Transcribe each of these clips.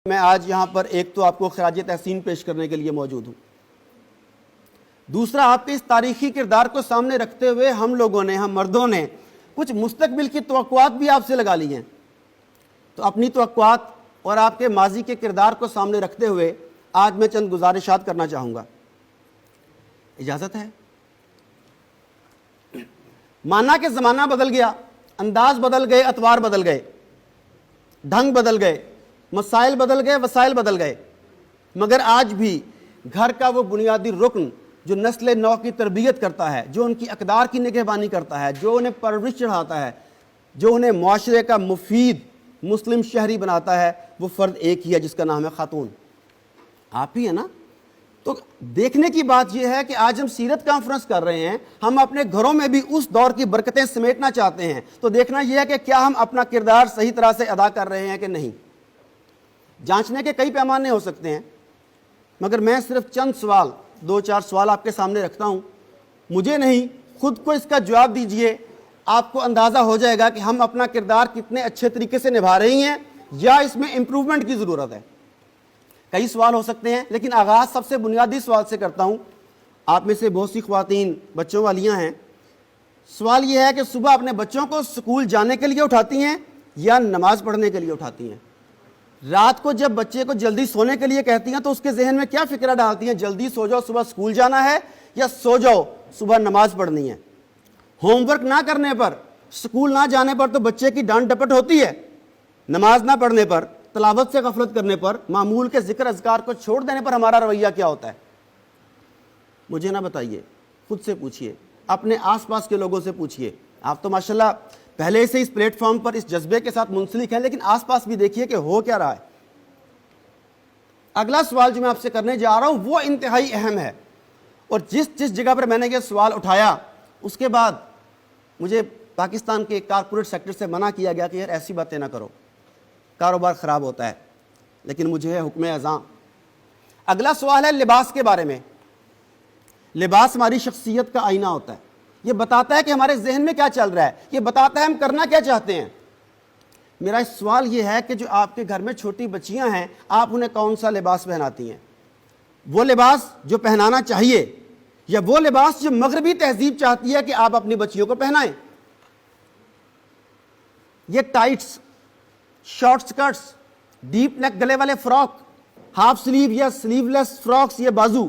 میں آج یہاں پر ایک تو آپ کو خراج تحسین پیش کرنے کے لیے موجود ہوں، دوسرا آپ کے اس تاریخی کردار کو سامنے رکھتے ہوئے ہم لوگوں نے، ہم مردوں نے کچھ مستقبل کی توقعات بھی آپ سے لگا لی ہیں۔ تو اپنی توقعات اور آپ کے ماضی کے کردار کو سامنے رکھتے ہوئے آج میں چند گزارشات کرنا چاہوں گا، اجازت ہے؟ مانا کہ زمانہ بدل گیا، انداز بدل گئے، اطوار بدل گئے، ڈھنگ بدل گئے، مسائل بدل گئے، وسائل بدل گئے، مگر آج بھی گھر کا وہ بنیادی رکن جو نسل نو کی تربیت کرتا ہے، جو ان کی اقدار کی نگہبانی کرتا ہے، جو انہیں پرورش چڑھاتا ہے، جو انہیں معاشرے کا مفید مسلم شہری بناتا ہے، وہ فرد ایک ہی ہے جس کا نام ہے خاتون، آپ ہی ہے نا؟ تو دیکھنے کی بات یہ ہے کہ آج ہم سیرت کانفرنس کر رہے ہیں، ہم اپنے گھروں میں بھی اس دور کی برکتیں سمیٹنا چاہتے ہیں، تو دیکھنا یہ ہے کہ کیا ہم اپنا کردار صحیح طرح سے ادا کر رہے ہیں کہ نہیں۔ جانچنے کے کئی پیمانے ہو سکتے ہیں، مگر میں صرف چند سوال، دو چار سوال آپ کے سامنے رکھتا ہوں، مجھے نہیں، خود کو اس کا جواب دیجئے، آپ کو اندازہ ہو جائے گا کہ ہم اپنا کردار کتنے اچھے طریقے سے نبھا رہی ہیں یا اس میں امپروومنٹ کی ضرورت ہے۔ کئی سوال ہو سکتے ہیں، لیکن آغاز سب سے بنیادی سوال سے کرتا ہوں۔ آپ میں سے بہت سی خواتین بچوں والیاں ہیں، سوال یہ ہے کہ صبح اپنے بچوں کو اسکول جانے کے لیے اٹھاتی ہیں یا نماز پڑھنے کے لیے اٹھاتی ہیں؟ رات کو جب بچے کو جلدی سونے کے لیے کہتی ہیں تو اس کے ذہن میں کیا فکرہ ڈالتی ہیں؟ جلدی سو جاؤ صبح اسکول جانا ہے، یا سو جاؤ صبح نماز پڑھنی ہے؟ ہوم ورک نہ کرنے پر، اسکول نہ جانے پر تو بچے کی ڈانٹ ڈپٹ ہوتی ہے، نماز نہ پڑھنے پر، تلاوت سے غفلت کرنے پر، معمول کے ذکر اذکار کو چھوڑ دینے پر ہمارا رویہ کیا ہوتا ہے؟ مجھے نہ بتائیے، خود سے پوچھئے، اپنے آس پاس کے لوگوں سے پوچھئے۔ آپ تو ماشاءاللہ پہلے سے اس پلیٹ فارم پر اس جذبے کے ساتھ منسلک ہیں، لیکن آس پاس بھی دیکھیے کہ ہو کیا رہا ہے۔ اگلا سوال جو میں آپ سے کرنے جا رہا ہوں وہ انتہائی اہم ہے، اور جس جگہ پر میں نے یہ سوال اٹھایا اس کے بعد مجھے پاکستان کے کارپوریٹ سیکٹر سے منع کیا گیا کہ یار ایسی باتیں نہ کرو، کاروبار خراب ہوتا ہے، لیکن مجھے ہے حکم اذاں۔ اگلا سوال ہے لباس کے بارے میں۔ لباس ہماری شخصیت کا آئینہ ہوتا ہے، یہ بتاتا ہے کہ ہمارے ذہن میں کیا چل رہا ہے، یہ بتاتا ہے ہم کرنا کیا چاہتے ہیں۔ میرا سوال یہ ہے کہ جو آپ کے گھر میں چھوٹی بچیاں ہیں، آپ انہیں کون سا لباس پہناتی ہیں؟ وہ لباس جو پہنانا چاہیے یا وہ لباس جو مغربی تہذیب چاہتی ہے کہ آپ اپنی بچیوں کو پہنائیں؟ یہ ٹائٹس، شارٹ سکرٹس، ڈیپ نیک گلے والے فراک، ہاف سلیو یا سلیو لیس فراکس، یہ بازو،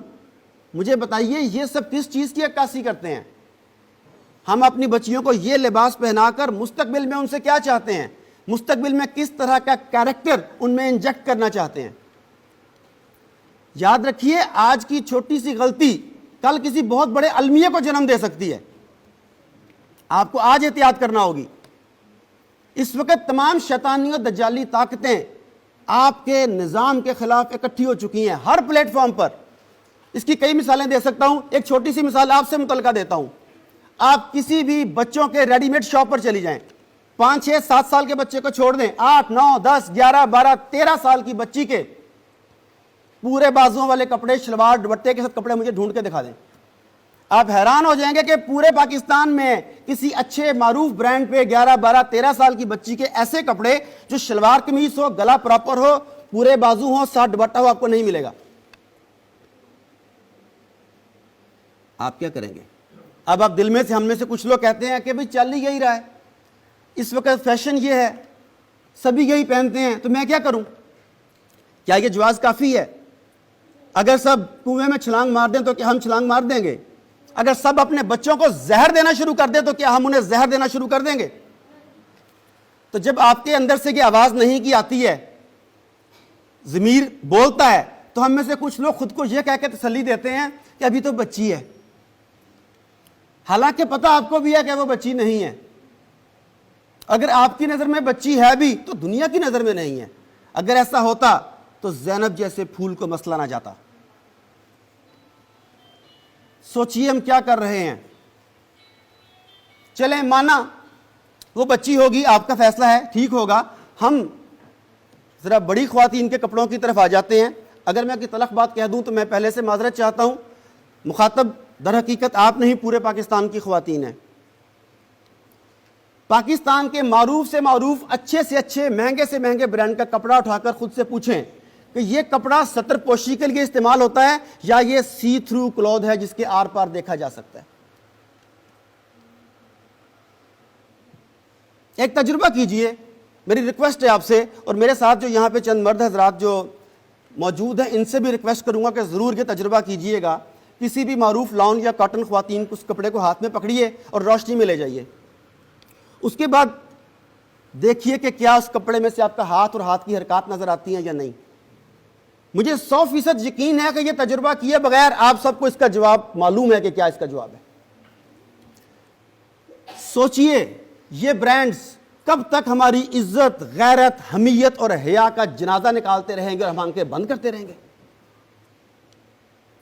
مجھے بتائیے یہ سب کس چیز کی عکاسی کرتے ہیں؟ ہم اپنی بچیوں کو یہ لباس پہنا کر مستقبل میں ان سے کیا چاہتے ہیں؟ مستقبل میں کس طرح کا کیریکٹر ان میں انجیکٹ کرنا چاہتے ہیں؟ یاد رکھیے، آج کی چھوٹی سی غلطی کل کسی بہت بڑے المیہ کو جنم دے سکتی ہے، آپ کو آج احتیاط کرنا ہوگی۔ اس وقت تمام شیطانی اور دجالی طاقتیں آپ کے نظام کے خلاف اکٹھی ہو چکی ہیں ہر پلیٹ فارم پر۔ اس کی کئی مثالیں دے سکتا ہوں، ایک چھوٹی سی مثال آپ سے متعلقہ دیتا ہوں۔ آپ کسی بھی بچوں کے ریڈی میڈ شاپ پر چلی جائیں، 5 6 7 سال کے بچے کو چھوڑ دیں، 8 9 10 11 12 13 سال کی بچی کے پورے بازوؤں والے کپڑے، شلوار دوپٹے کے ساتھ کپڑے مجھے ڈھونڈ کے دکھا دیں، آپ حیران ہو جائیں گے کہ پورے پاکستان میں کسی اچھے معروف برانڈ پہ 11 12 13 سال کی بچی کے ایسے کپڑے جو شلوار قمیص ہو، گلا پراپر ہو، پورے بازو ہو، ساتھ دوپٹہ ہو، آپ کو نہیں ملے گا۔ آپ کیا کریں گے؟ اب آپ دل میں سے، ہم میں سے کچھ لوگ کہتے ہیں کہ بھئی چل ہی یہی رہا ہے، اس وقت فیشن یہ ہے، سبھی یہی پہنتے ہیں، تو میں کیا کروں؟ کیا یہ جواز کافی ہے؟ اگر سب کنویں میں چھلانگ مار دیں تو کیا ہم چھلانگ مار دیں گے؟ اگر سب اپنے بچوں کو زہر دینا شروع کر دیں تو کیا ہم انہیں زہر دینا شروع کر دیں گے؟ تو جب آپ کے اندر سے یہ آواز نہیں کی آتی ہے، ضمیر بولتا ہے، تو ہم میں سے کچھ لوگ خود کو یہ کہہ کے تسلی دیتے ہیں کہ ابھی تو بچی ہے، حالانکہ پتہ آپ کو بھی ہے کہ وہ بچی نہیں ہے۔ اگر آپ کی نظر میں بچی ہے بھی تو دنیا کی نظر میں نہیں ہے۔ اگر ایسا ہوتا تو زینب جیسے پھول کو مسئلہ نہ جاتا۔ سوچئے ہم کیا کر رہے ہیں۔ چلیں مانا وہ بچی ہوگی، آپ کا فیصلہ ہے، ٹھیک ہوگا۔ ہم ذرا بڑی خواتین کے کپڑوں کی طرف آ جاتے ہیں۔ اگر میں کوئی تلخ بات کہہ دوں تو میں پہلے سے معذرت چاہتا ہوں، مخاطب در حقیقت آپ نہیں، پورے پاکستان کی خواتین ہیں۔ پاکستان کے معروف سے معروف، اچھے سے اچھے، مہنگے سے مہنگے برانڈ کا کپڑا اٹھا کر خود سے پوچھیں کہ یہ کپڑا سطر پوشی کے لیے استعمال ہوتا ہے یا یہ سی تھرو کلوتھ ہے جس کے آر پار دیکھا جا سکتا ہے. ایک تجربہ کیجئے, میری ریکویسٹ ہے آپ سے, اور میرے ساتھ جو یہاں پہ چند مرد حضرات جو موجود ہیں ان سے بھی ریکویسٹ کروں گا کہ ضرور یہ تجربہ کیجئے گا. کسی بھی معروف لاؤن یا کاٹن خواتین کو اس کپڑے کو ہاتھ میں پکڑیے اور روشنی میں لے جائیے. اس کے بعد دیکھیے کہ کیا اس کپڑے میں سے آپ کا ہاتھ اور ہاتھ کی حرکات نظر آتی ہیں یا نہیں. مجھے 100% یقین ہے کہ یہ تجربہ کیے بغیر آپ سب کو اس کا جواب معلوم ہے کہ کیا اس کا جواب ہے. سوچئے یہ برانڈز کب تک ہماری عزت, غیرت, حمیت اور حیا کا جنازہ نکالتے رہیں گے اور ہم آنکھیں بند کرتے رہیں گے؟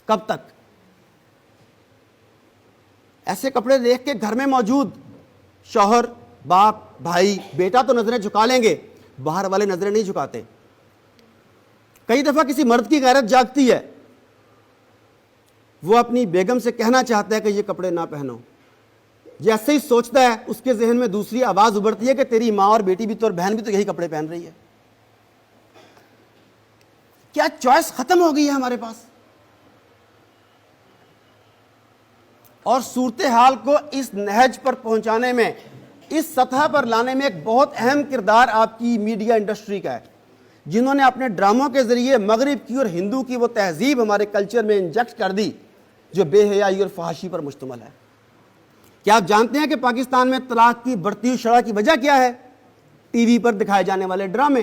کب تک؟ ایسے کپڑے دیکھ کے گھر میں موجود شوہر, باپ, بھائی, بیٹا تو نظریں جھکا لیں گے, باہر والے نظریں نہیں جھکاتے. کئی دفعہ کسی مرد کی غیرت جاگتی ہے, وہ اپنی بیگم سے کہنا چاہتا ہے کہ یہ کپڑے نہ پہنو. جیسے ہی سوچتا ہے اس کے ذہن میں دوسری آواز ابھرتی ہے کہ تیری ماں اور بیٹی بھی تو اور بہن بھی تو یہی کپڑے پہن رہی ہے. کیا چوائس ختم ہو گئی ہے ہمارے پاس؟ اور صورتحال کو اس نہج پر پہنچانے میں, اس سطح پر لانے میں ایک بہت اہم کردار آپ کی میڈیا انڈسٹری کا ہے, جنہوں نے اپنے ڈراموں کے ذریعے مغرب کی اور ہندو کی وہ تہذیب ہمارے کلچر میں انجیکٹ کر دی جو بے حیائی اور فحاشی پر مشتمل ہے. کیا آپ جانتے ہیں کہ پاکستان میں طلاق کی بڑھتی ہوئی شرح کی وجہ کیا ہے؟ ٹی وی پر دکھائے جانے والے ڈرامے.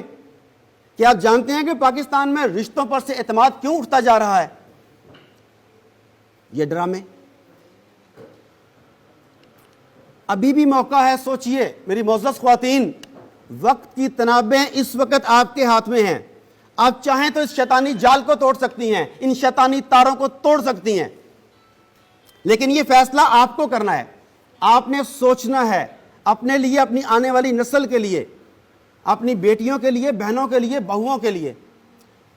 کیا آپ جانتے ہیں کہ پاکستان میں رشتوں پر سے اعتماد کیوں اٹھتا جا رہا ہے؟ یہ ڈرامے. ابھی بھی موقع ہے, سوچئے میری معزز خواتین, وقت کی تنابیں اس وقت آپ کے ہاتھ میں ہیں. آپ چاہیں تو اس شیطانی جال کو توڑ سکتی ہیں, ان شیطانی تاروں کو توڑ سکتی ہیں, لیکن یہ فیصلہ آپ کو کرنا ہے. آپ نے سوچنا ہے اپنے لیے, اپنی آنے والی نسل کے لیے, اپنی بیٹیوں کے لیے, بہنوں کے لیے, بہوؤں کے لیے.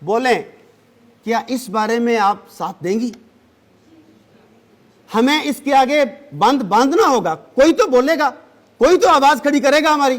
بولیں کیا اس بارے میں آپ ساتھ دیں گی؟ ہمیں اس کے آگے باندھنا ہوگا. کوئی تو بولے گا, کوئی تو آواز کھڑی کرے گا ہماری.